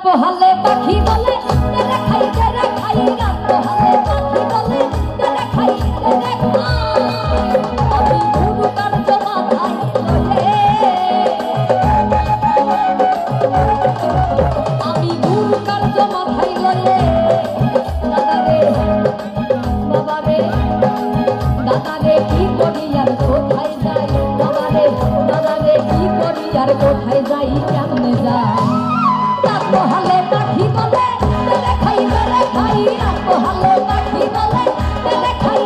পোহালে পাখি বলে তেরে খাই রাত পোহালে পাখি বলে তেরে খাই আমি গুরু কার জমা খাই লয়ে আমি গুরু কার জমা খাই লয়ে দাদা রে বাবা রে দাদা রে কি করি আর কোথায় যাই বাবা রে দাদা রে কি করি আর কোথায় যাই কেমনে যাই পোহালে পাখি বলে তেরে খাই পোহালে পাখি বলে তেরে খাই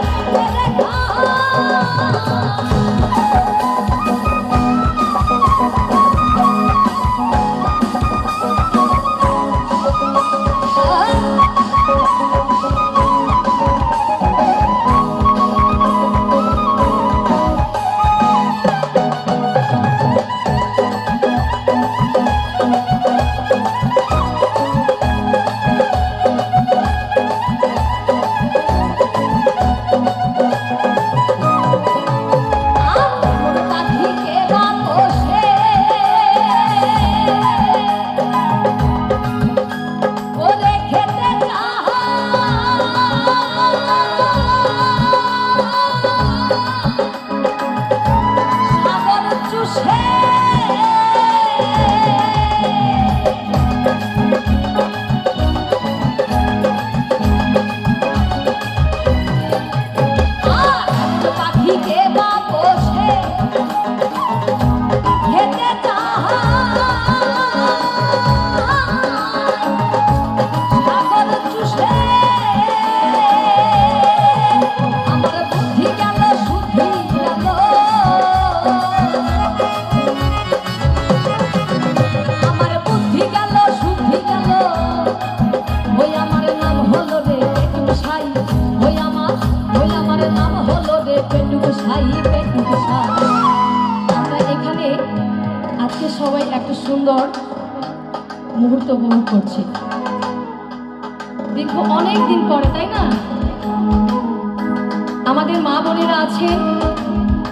সবাই একটা সুন্দর মুহূর্ত উপভোগ করছি দেখো অনেক দিন পরে তাই না আমাদের মা বোনেরা আছেন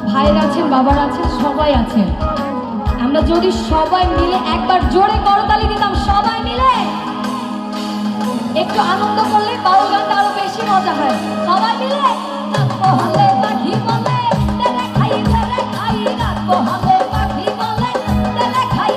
ভাইয়েরা আছেন বাবারা আছেন সবাই আছেন আমরা যদি সবাই মিলে একবার জোরে করতালি দিতাম সবাই মিলে একটু আনন্দ করলে বাউল গানটা আরো বেশি মজা হয় সবাই মিলে পোহালে পাখি বলে তেরে খাই রাত পোহালে পাখি বলে তেরে খাই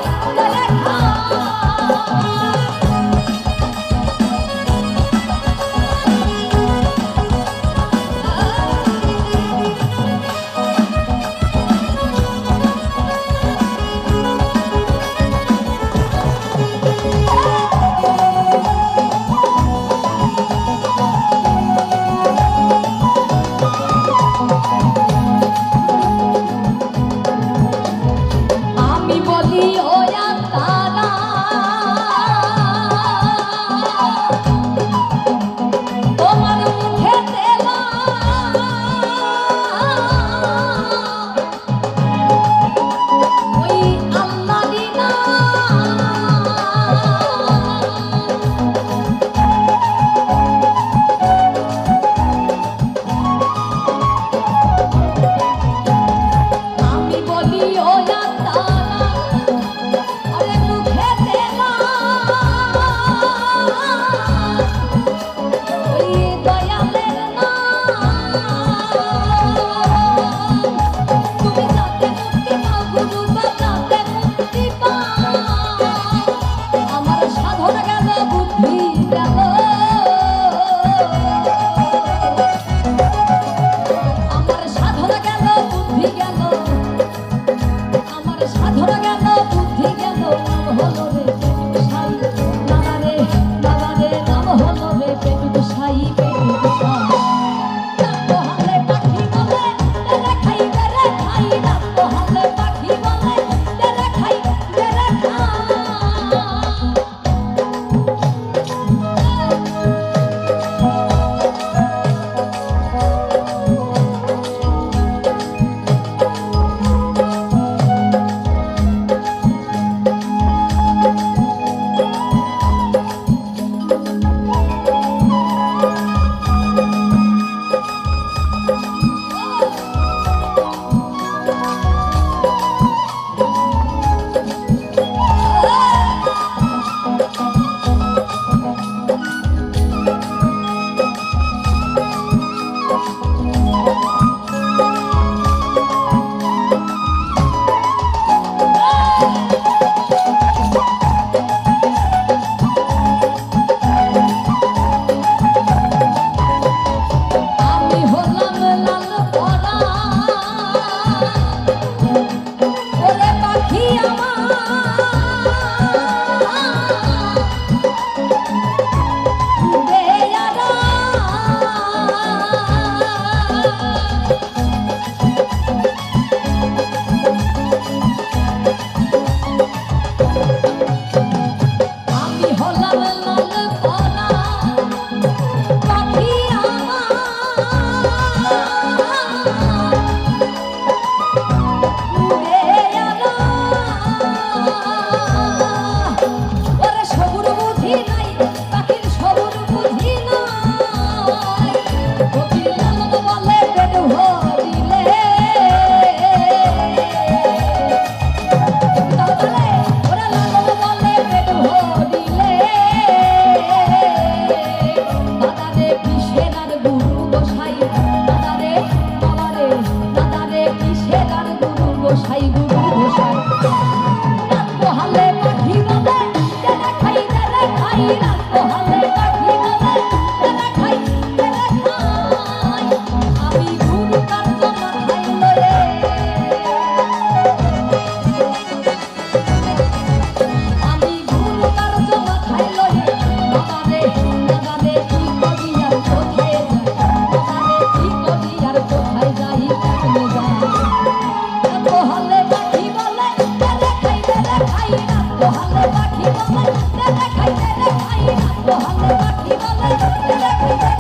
কি বলে